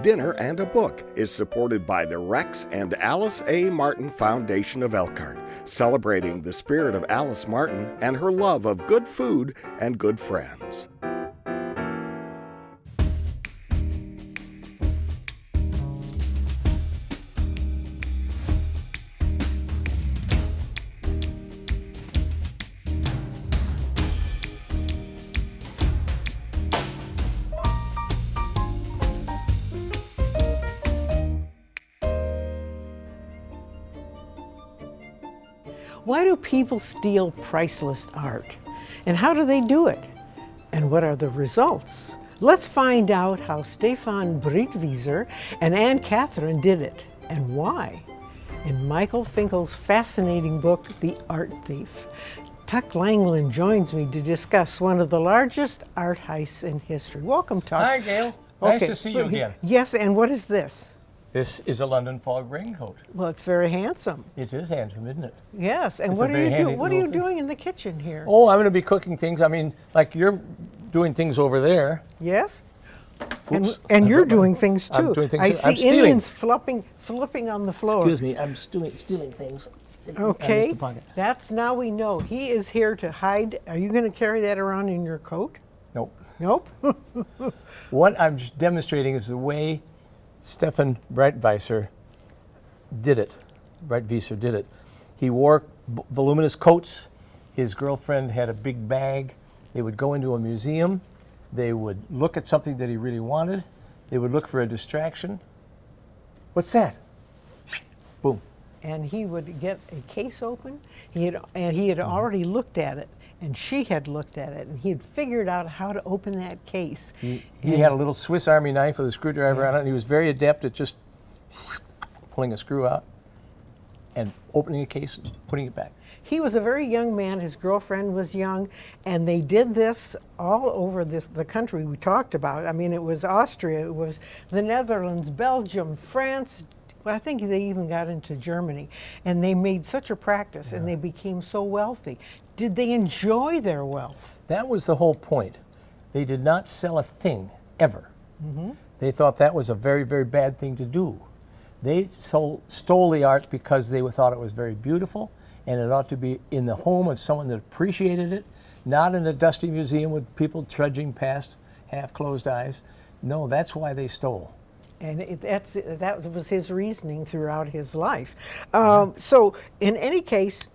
Dinner and a Book is supported by the Rex and Alice A. Martin Foundation of Elkhart, celebrating the spirit of Alice Martin and her love of good food and good friends. Why do people steal priceless art? And how do they do it? And what are the results? Let's find out how Stefan Breitwieser and Anne Catherine did it, and why, in Michael Finkel's fascinating book, The Art Thief. Tuck Langland joins me to discuss one of the largest art heists in history. Welcome, Tuck. Hi, Gail. Nice to see you again. Yes, and what is this? This is a London fog raincoat. Well, it's very handsome. It is handsome, isn't it? Yes, and It's what a are very you handy doing? What are you little thing. doing in the kitchen here? Oh, I'm going to be cooking things. I mean, like you're doing things over there. Yes. Oops. And I you're dropped my- doing things too. I'm doing things I too. I'm see stealing. Indians flipping on the floor. Excuse me, I'm stealing things. I missed Okay, the pocket. that's now we know. He is here to hide. Are you going to carry that around in your coat? Nope. Nope. What I'm demonstrating is the way Stefan Breitwieser did it. Breitwieser did it. He wore voluminous coats. His girlfriend had a big bag. They would go into a museum. They would look at something that he really wanted. They would look for a distraction. What's that? Boom. And he would get a case open. He had already looked at it, and she had looked at it, and he had figured out how to open that case. He had a little Swiss Army knife with a screwdriver on it, and he was very adept at just pulling a screw out and opening a case and putting it back. He was a very young man. His girlfriend was young, and they did this all over the country we talked about. I mean, it was Austria, it was the Netherlands, Belgium, France. Well, I think they even got into Germany, and they made such a practice, and they became so wealthy. Did they enjoy their wealth? That was the whole point. They did not sell a thing, ever. They thought that was a very, very bad thing to do. They stole the art because they thought it was very beautiful, and it ought to be in the home of someone that appreciated it, not in a dusty museum with people trudging past half-closed eyes. No, that's why they stole. And that was his reasoning throughout his life. So in any case,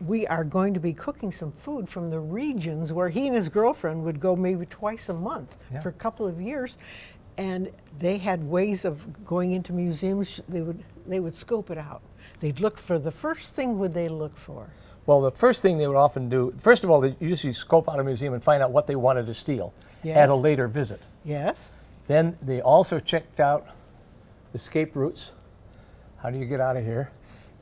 we are going to be cooking some food from the regions where he and his girlfriend would go maybe twice a month for a couple of years. And they had ways of going into museums. They would scope it out. They'd look for the first thing. Would they look for? Well, the first thing they would often do, first of all, they usually scope out a museum and find out what they wanted to steal at a later visit. Yes. Then they also checked out escape routes. How do you get out of here?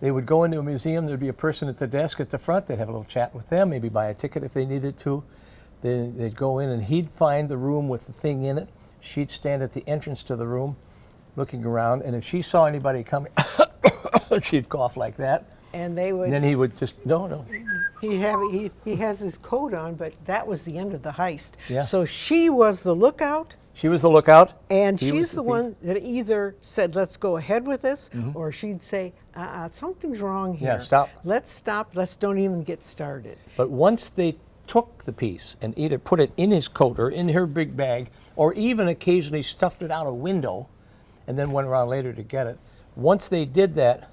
They would go into a museum. There'd be a person at the desk at the front. They'd have a little chat with them, maybe buy a ticket if they needed to. Then they'd go in and he'd find the room with the thing in it. She'd stand at the entrance to the room looking around, and if she saw anybody coming, she'd cough like that. And they would. And then he would just, no. He has his coat on, but that was the end of the heist. Yeah. So she was the lookout. She was the lookout. And He was she's the the thief. one that either said, let's go ahead with this, or she'd say, something's wrong here. Yeah, stop. Let's stop. Let's don't even get started. But once they took the piece and either put it in his coat or in her big bag, or even occasionally stuffed it out a window and then went around later to get it, once they did that,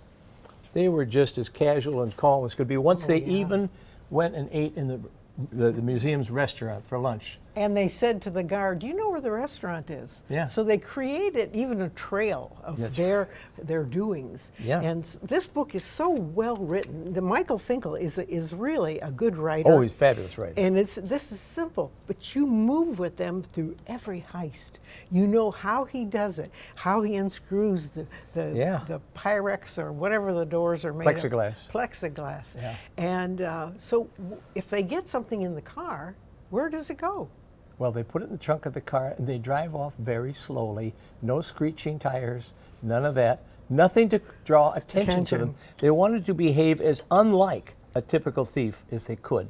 they were just as casual and calm as could be. Once they even went and ate in the museum's restaurant for lunch. And they said to the guard, do you know where the restaurant is? Yeah. So they created even a trail of their doings. Yeah. And this book is so well written. The Michael Finkel is really a good writer. Oh, he's fabulous, right? And this is simple, but you move with them through every heist. You know how he does it, how he unscrews the Pyrex or whatever the doors are made Plexiglass. of. Plexiglass. Yeah. And so if they get something in the car, where does it go? Well, they put it in the trunk of the car and they drive off very slowly. No screeching tires, none of that. Nothing to draw attention to them. They wanted to behave as unlike a typical thief as they could.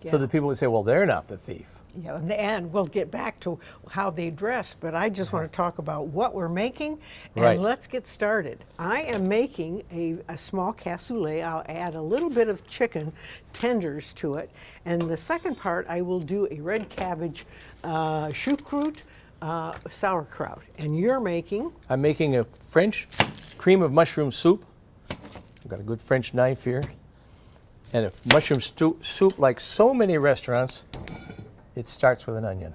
So that people would say, well, they're not the thief. Yeah, and we'll get back to how they dress, but I just want to talk about what we're making, and Right. let's get started. I am making a small cassoulet. I'll add a little bit of chicken tenders to it, and the second part I will do a red cabbage choucroute sauerkraut. And you're making? I'm making a French cream of mushroom soup. I've got a good French knife here. And a mushroom soup, like so many restaurants, it starts with an onion.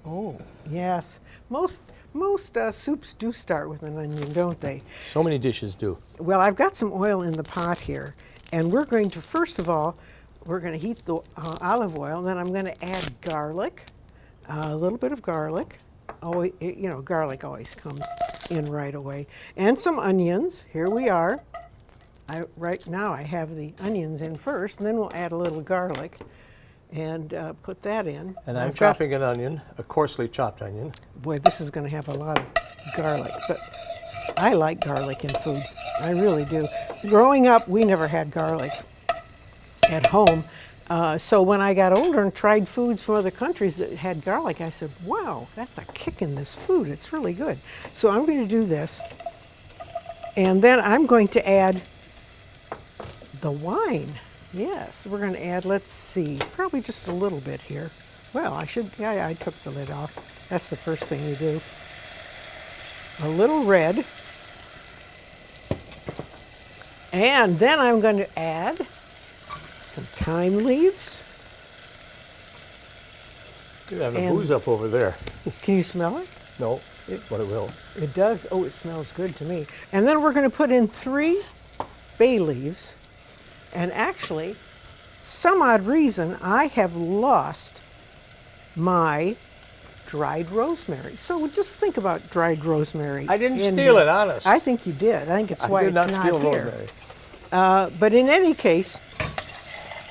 Oh, yes. Most soups do start with an onion, don't they? So many dishes do. Well, I've got some oil in the pot here, and we're going to, first of all, we're going to heat the olive oil, and then I'm going to add garlic, a little bit of garlic. Oh, you know, garlic always comes in right away. And some onions. Here we are. Right now I have the onions in first, and then we'll add a little garlic and put that in. And I'm chopping an onion, a coarsely chopped onion. Boy, this is going to have a lot of garlic, but I like garlic in food. I really do. Growing up, we never had garlic at home. So when I got older and tried foods from other countries that had garlic, I said, wow, that's a kick in this food. It's really good. So I'm going to do this. And then I'm going to add the wine. Yes, we're going to add, let's see, probably just a little bit here. Well, I took the lid off. That's the first thing you do. A little red. And then I'm going to add some thyme leaves. You're having a booze up over there. Can you smell it? No, but it will. It does. Oh, it smells good to me. And then we're going to put in 3 bay leaves. And actually, some odd reason, I have lost my dried rosemary. So just think about dried rosemary. I didn't steal it, honest. I think you did. I think it's why it's not here. I did not steal rosemary. But in any case,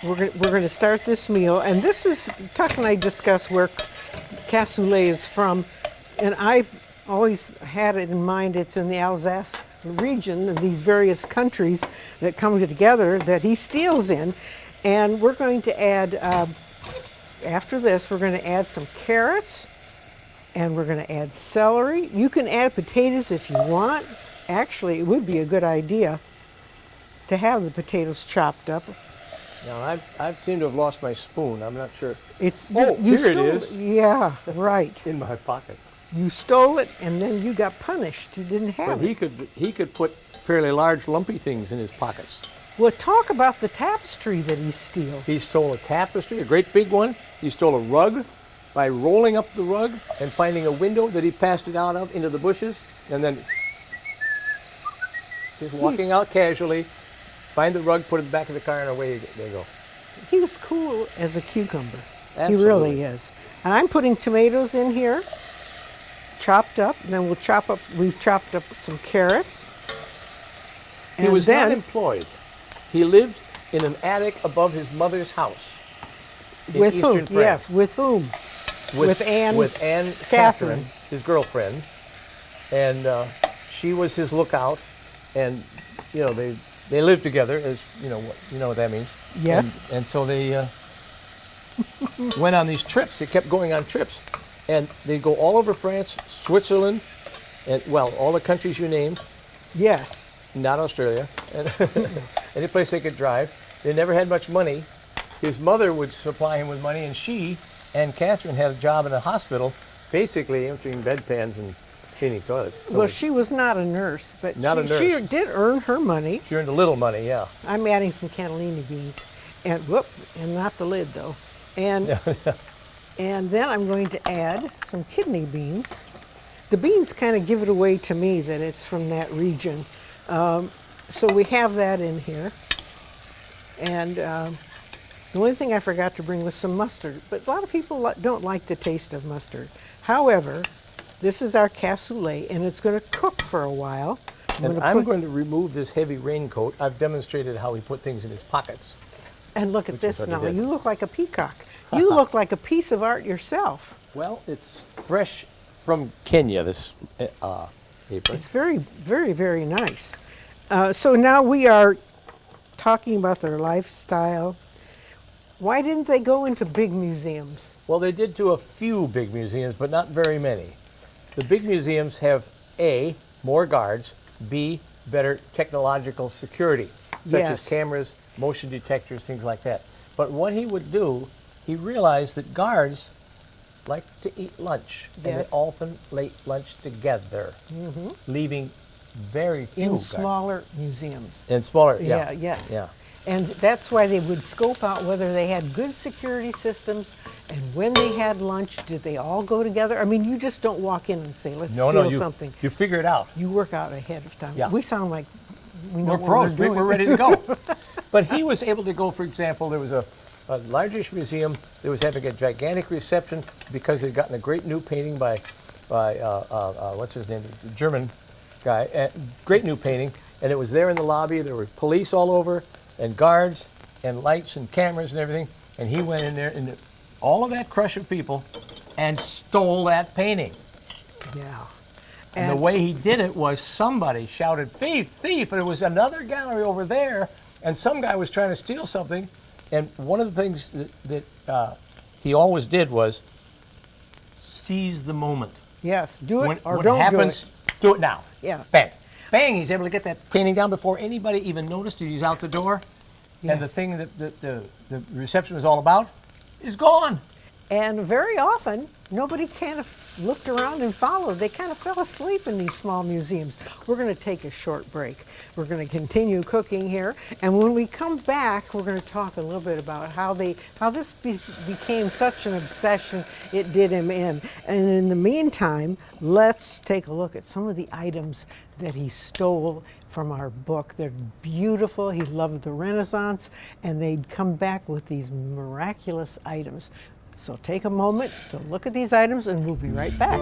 we're going to start this meal. And this is, Tuck and I discuss where cassoulet is from. And I've always had it in mind it's in the Alsace region of these various countries that come together that he steals in. And we're going to add, after this, we're going to add some carrots, and we're going to add celery. You can add potatoes if you want. Actually, it would be a good idea to have the potatoes chopped up. Now, I seem to have lost my spoon. I'm not sure. You here it stole is. Yeah, right. In my pocket. You stole it, and then you got punished. You didn't have But it. he could put fairly large, lumpy things in his pockets. Well, talk about the tapestry that he steals. He stole a tapestry, a great big one. He stole a rug by rolling up the rug and finding a window that he passed it out of into the bushes, and then just walking out casually, find the rug, put it in the back of the car, and away they go. He was cool as a cucumber. Absolutely. He really is. And I'm putting tomatoes in here, chopped up, and then we've chopped up some carrots. He was not employed. He lived in an attic above his mother's house in with eastern whom? France. Yes, with whom? With Anne Catherine, his girlfriend, and she was his lookout. And you know they lived together, as you know what that means. Yes. And so they went on these trips. They kept going on trips, and they'd go all over France, Switzerland, and all the countries you named. Yes. Not Australia, and any place they could drive. They never had much money. His mother would supply him with money, and she and Catherine had a job in a hospital, basically emptying bedpans and cleaning toilets. So Well, she was not a nurse, but Not a nurse. she did earn her money. she earned a little money, yeah. I'm adding some cannellini beans, and and not the lid though. And and then I'm going to add some kidney beans. The beans kind of give it away to me that it's from that region. So we have that in here. And the only thing I forgot to bring was some mustard. But a lot of people don't like the taste of mustard. However, this is our cassoulet, and it's going to cook for a while. I'm going to remove this heavy raincoat. I've demonstrated how he put things in his pockets. And look at this what he now. did. You look like a peacock. You look like a piece of art yourself. Well, it's fresh from Kenya, this apron. It's very, very, very nice. So now we are talking about their lifestyle. Why didn't they go into big museums? Well, they did to a few big museums, but not very many. The big museums have A, more guards, B, better technological security, such as cameras, motion detectors, things like that. But what he would do, he realized that guards like to eat lunch, and they often ate lunch together, leaving very few in guards. smaller museums. In smaller, Yes. Yeah. And that's why they would scope out whether they had good security systems, and when they had lunch, did they all go together? I mean, you just don't walk in and say, let's steal something. You figure it out. You work out ahead of time. Yeah. We sound like we know We're what pros. we're doing. We're ready to go. But he was able to go, for example, there was a largish museum that was having a gigantic reception because they'd gotten a great new painting by what's his name, the German guy, great new painting, and it was there in the lobby. There were police all over, and guards, and lights, and cameras, and everything, and he went in there, and all of that crush of people, and stole that painting. Yeah. And the way he did it was somebody shouted, "Thief, thief!" And it was another gallery over there, and some guy was trying to steal something. And one of the things that he always did was seize the moment. Yes, do it When or what don't happens, do it now. Yeah. Bang. Bang, he's able to get that painting down before anybody even noticed he's out the door. Yes. And the thing that the reception was all about is gone. And very often, nobody kind of looked around and followed. They kind of fell asleep in these small museums. We're going to take a short break. We're going to continue cooking here. And when we come back, we're going to talk a little bit about how this became such an obsession it did him in. And in the meantime, let's take a look at some of the items that he stole from our book. They're beautiful. He loved the Renaissance, and they'd come back with these miraculous items. So take a moment to look at these items, and we'll be right back.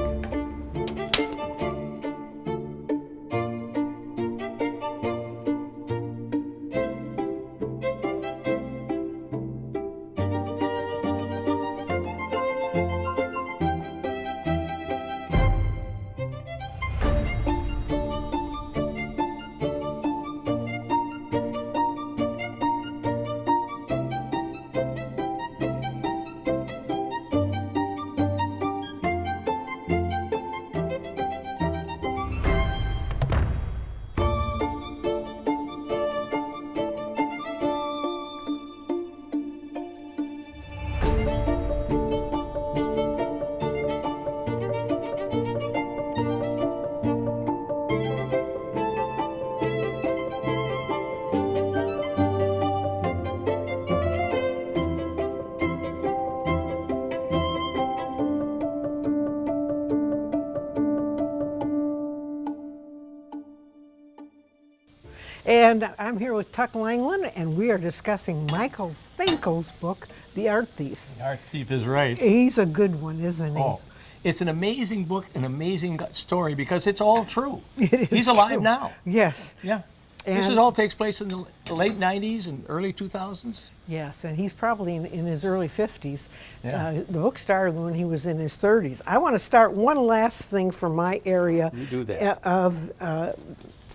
And I'm here with Tuck Langland, and we are discussing Michael Finkel's book, The Art Thief. The Art Thief is right. He's a good one, isn't he? Oh, it's an amazing book, an amazing story, because it's all true. It is He's alive true. now. Yes. Yeah. And This all takes place in the late 90s and early 2000s. Yes, and he's probably in his early 50s. Yeah. The book started when he was in his 30s. I want to start one last thing from my area You do that. of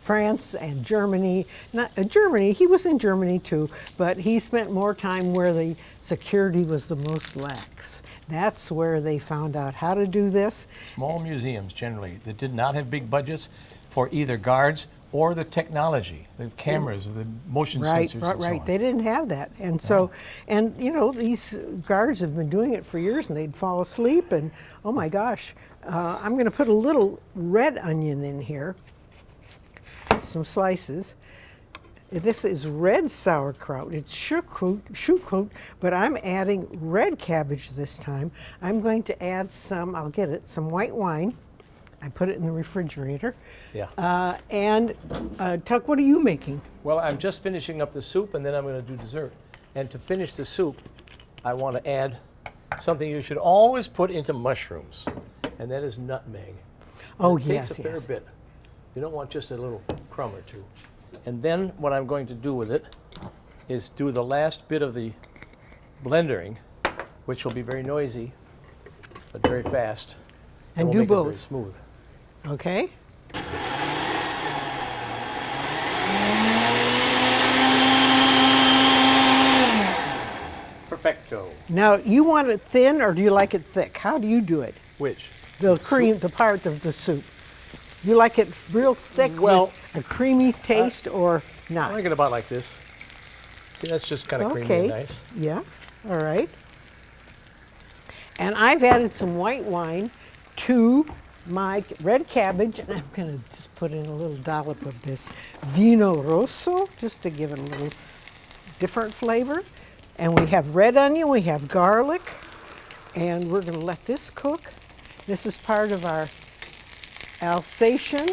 France and Germany. Not Germany, he was in Germany too, but he spent more time where the security was the most lax. That's where they found out how to do this. Small museums, generally, that did not have big budgets for either guards or the technology, the cameras, the motion sensors, and so on. They didn't have that. And so, and you know, these guards have been doing it for years, and they'd fall asleep, and oh my gosh, I'm going to put a little red onion in here, some slices. This is red sauerkraut. It's choucroute, but I'm adding red cabbage this time. I'm going to add some, I'll get it, some white wine. I put it in the refrigerator. Yeah. And Tuck, what are you making? Well, I'm just finishing up the soup, and then I'm going to do dessert. And to finish the soup, I want to add something you should always put into mushrooms, and that is nutmeg. Oh, It yes, takes a fair yes. bit. You don't want just a little crumb or two. And then what I'm going to do with it is do the last bit of the blendering, which will be very noisy, but very fast. And will do make it very both. smooth. Okay. perfecto. Now, you want it thin or do you like it thick? How do you do it? Which? The cream, the part of the soup. You like it real thick Well, with a creamy taste or I not? like it about like this. See, that's just kind of creamy Okay. and nice. Yeah, all right. And I've added some white wine to my red cabbage, and I'm going to just put in a little dollop of this vino rosso, just to give it a little different flavor. And we have red onion, we have garlic, and we're going to let this cook. This is part of our Alsatian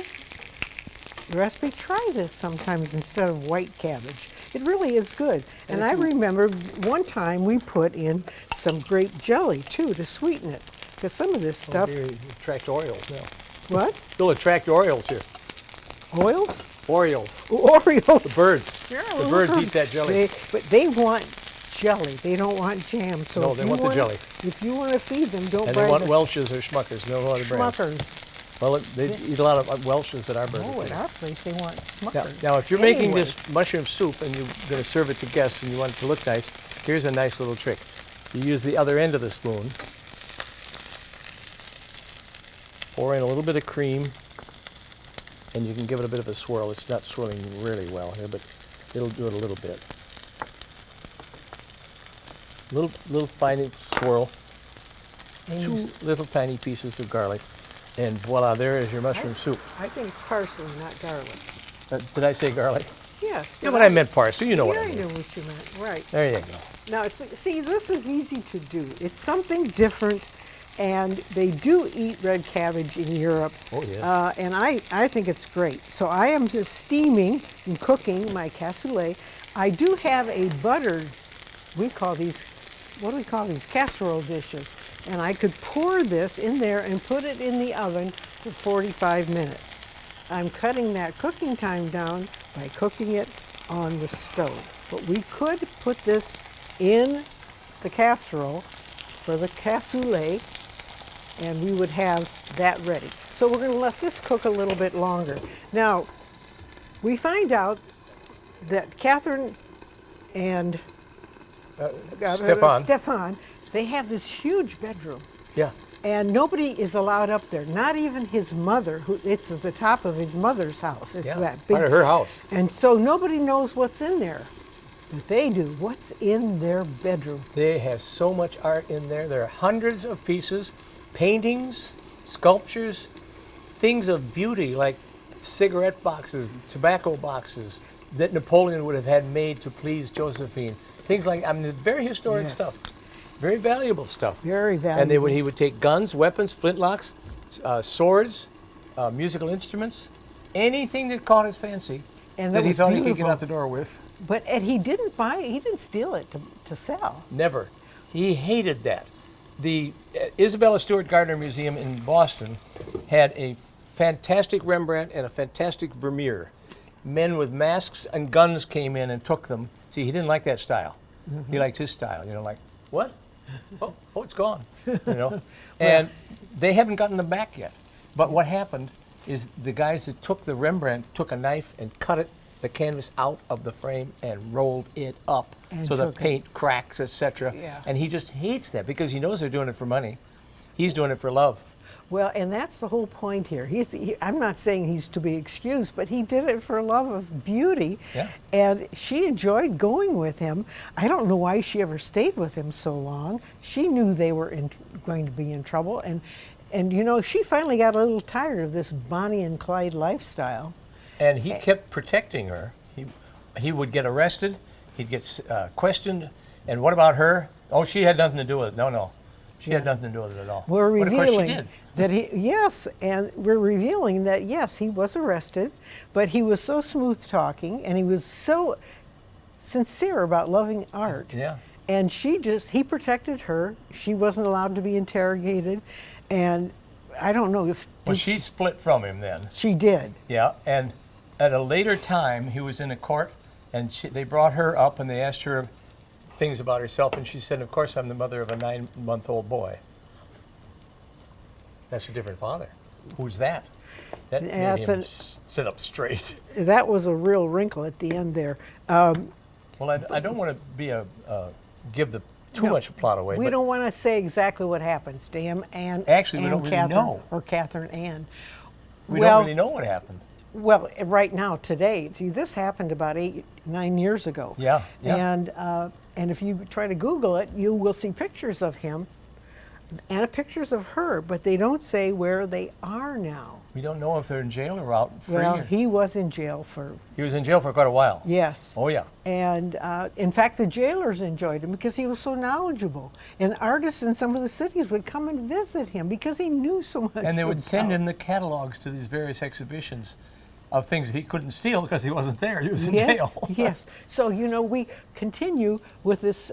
recipe. Try this sometimes instead of white cabbage. It really is good. And I remember one time we put in some grape jelly too to sweeten it, because some of this stuff. Here, you attract Orioles now. What? You'll attract Orioles here. Oils? Orioles. Oreos. The birds. Yeah, The birds eat that jelly. But they want jelly. They don't want jam. So No, if they you want the jelly. If you want to feed them, don't And buy they want the Welch's or Schmuckers, no other brands. Smuckers. Well, they eat a lot of Welch's at our Burger Oh, at King. our place they want Smuckers. Now, if you're making Anyway. this mushroom soup and you're going to serve it to guests and you want it to look nice, here's a nice little trick. You use the other end of the spoon, pour in a little bit of cream, and you can give it a bit of a swirl. It's not swirling really well here, but it'll do it a little bit. Little fine swirl, two little tiny pieces of garlic, and voila, there is your mushroom soup. I think it's parsley, not garlic. Did I say garlic? Yes. Yeah, but I meant parsley. You know what Yeah, I I mean. know what you meant. Right. There you go. Now, see, this is easy to do. It's something different, and they do eat red cabbage in Europe. Oh, yeah. And I think it's great. So I am just steaming and cooking my cassoulet. I do have a buttered, we call these, what do we call these? Casserole dishes. And I could pour this in there and put it in the oven for 45 minutes. I'm cutting that cooking time down by cooking it on the stove. But we could put this in the casserole for the cassoulet, and we would have that ready. So we're going to let this cook a little bit longer. Now, we find out that Catherine and Stefan, they have this huge bedroom. Yeah. And nobody is allowed up there, not even his mother, who it's at the top of his mother's house. It's that big. Part of her house. And so nobody knows what's in there. But they do. What's in their bedroom? They have so much art in there. There are hundreds of pieces, paintings, sculptures, things of beauty like cigarette boxes, tobacco boxes that Napoleon would have had made to please Josephine. Things like, I mean, very historic Yes. stuff. Very valuable stuff. Very valuable. And he would take guns, weapons, flintlocks, swords, musical instruments, anything that caught his fancy And that he was thought he could beautiful. get out the door with. But and he didn't steal it to sell. Never. He hated that. The Isabella Stewart Gardner Museum in Boston had a fantastic Rembrandt and a fantastic Vermeer. Men with masks and guns came in and took them. See, he didn't like that style. He liked his style, like, what? Oh, it's gone, And they haven't gotten them back yet. But what happened is the guys that took the Rembrandt took a knife and cut the canvas out of the frame and rolled it up And so the took it. paint cracks, etc. Yeah. And he just hates that because he knows they're doing it for money. He's doing it for love. Well, and that's the whole point here. I'm not saying he's to be excused, but he did it for love of beauty. Yeah. And she enjoyed going with him. I don't know why she ever stayed with him so long. She knew they were going to be in trouble. And she finally got a little tired of this Bonnie and Clyde lifestyle. And he kept protecting her. He would get arrested. He'd get questioned. And what about her? Oh, she had nothing to do with it. No. She had nothing to do with it at all. We're But of course she revealing did. and we're revealing that yes, he was arrested, but he was so smooth talking and he was so sincere about loving art. Yeah. And he protected her. She wasn't allowed to be interrogated, and I don't know if Well, she split from him then. she did. Yeah, and at a later time, he was in a court, and they brought her up, and they asked her things about herself, and she said, of course, I'm the mother of a 9-month-old boy. That's a different father. Who's that? That Yeah, made it's him sit up straight. That was a real wrinkle at the end there. Well, I don't want to be give the too much plot away. We don't want to say exactly what happens to him and Actually, we and don't really Catherine, know. or Catherine Ann. We don't really know what happened. Well, right now, today, see, this happened about 9 years ago. Yeah, yeah. And if you try to Google it, you will see pictures of him and pictures of her, but they don't say where they are now. We don't know if they're in jail or out free. Well, he was in jail for... He was in jail for quite a while. Yes. Oh, yeah. And in fact, the jailers enjoyed him because he was so knowledgeable. And artists in some of the cities would come and visit him because he knew so much. And they would send about. in the catalogs to these various exhibitions of things that he couldn't steal because he wasn't there. He was in Yes, jail. Yes. So, you know, we continue with this.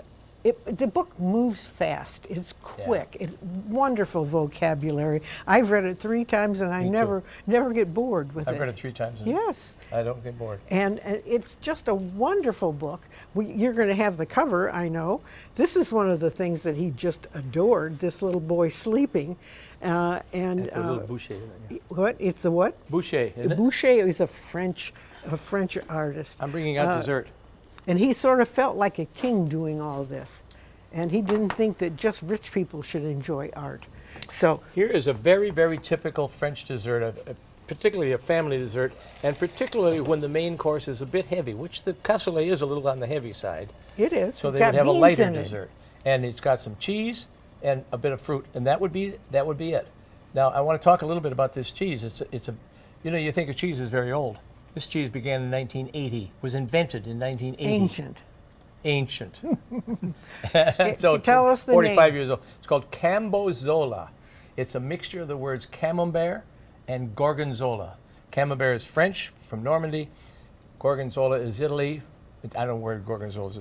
The book moves fast. It's quick. It's wonderful vocabulary. I've read it 3 times, and I Me never get bored with it. I've read it 3 times. And Yes. I don't get bored. And it's just a wonderful book. You're going to have the cover, I know. This is one of the things that he just adored, this little boy sleeping. And It's a little Boucher. Isn't it? what? It's a what? Boucher, isn't it? Boucher is a French artist. I'm bringing out dessert. And he sort of felt like a king doing all this. And he didn't think that just rich people should enjoy art. So Here is a very, very typical French dessert, particularly a family dessert, and particularly when the main course is a bit heavy, which the cassoulet is a little on the heavy side. it is. So It's they got would have a beans lighter in it. dessert. And it's got some cheese and a bit of fruit, and that would be it. Now, I want to talk a little bit about this cheese. It's a you know, you think of cheese is very old. This cheese began in 1980, was invented in 1980. Ancient. So tell us the 45 name. years old. It's called Cambozola. It's a mixture of the words camembert and gorgonzola. Camembert is French, from Normandy. Gorgonzola is Italy. I don't know where gorgonzola is.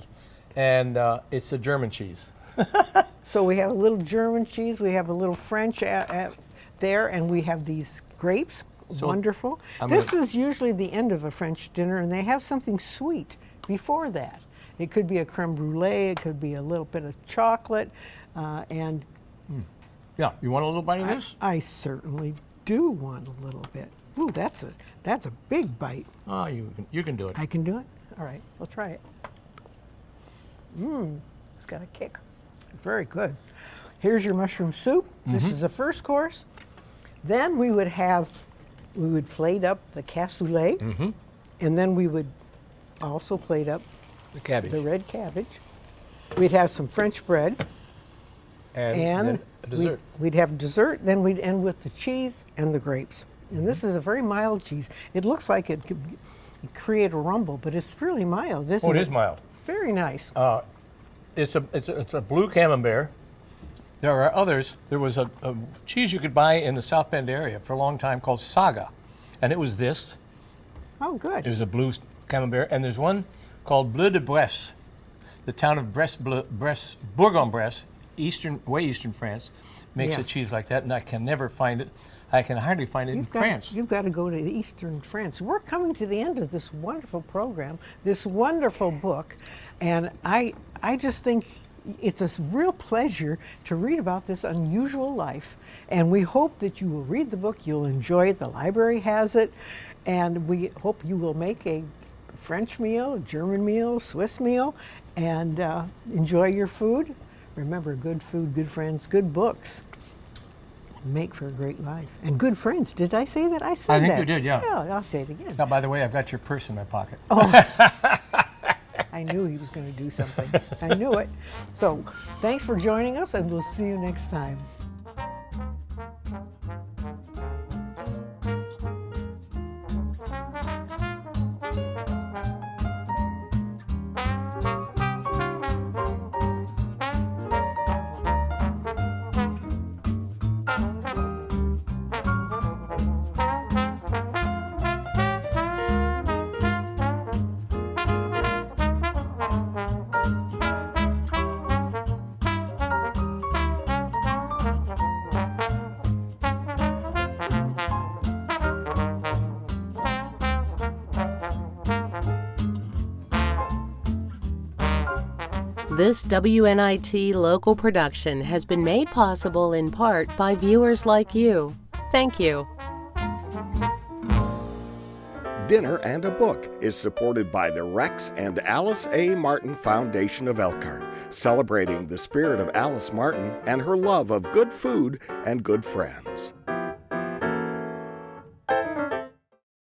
And it's a German cheese. So we have a little German cheese, we have a little French there, and we have these grapes. So Wonderful. This is usually the end of a French dinner, and they have something sweet before that. It could be a creme brulee, it could be a little bit of chocolate, and Yeah, you want a little bite of this? I certainly do want a little bit. Ooh, that's a big bite. Oh, you can do it. I can do it? All right, we'll try it. It's got a kick. Very good. Here's your mushroom soup. This is the first course. Then we would plate up the cassoulet, and then we would also plate up The cabbage. the red cabbage. We'd have some French bread, and and then a dessert. We'd have dessert. Then we'd end with the cheese and the grapes. And this is a very mild cheese. It looks like it could create a rumble, but it's really mild, isn't it? It is mild. Very nice. It's a blue camembert. There are others. There was a cheese you could buy in the South Bend area for a long time called Saga, and it was this. Oh, good. It was a blue camembert, and there's one called Bleu de Bresse. The town of Bourg-en-Bresse, way eastern France, makes a Yes. cheese like that, and I can never find it. I can hardly find it in France. You've got to go to eastern France. We're coming to the end of this wonderful program, this wonderful book, and I just think it's a real pleasure to read about this unusual life. And we hope that you will read the book, you'll enjoy it, the library has it, and we hope you will make a French meal, a German meal, Swiss meal, and enjoy your food. Remember, good food, good friends, good books make for a great life. And good friends. Did I say that? I said that. I think you did, yeah. Yeah, I'll say it again. Now, by the way, I've got your purse in my pocket. I knew he was going to do something. I knew it. So thanks for joining us, and we'll see you next time. This WNIT local production has been made possible in part by viewers like you. Thank you. Dinner and a Book is supported by the Rex and Alice A. Martin Foundation of Elkhart, celebrating the spirit of Alice Martin and her love of good food and good friends.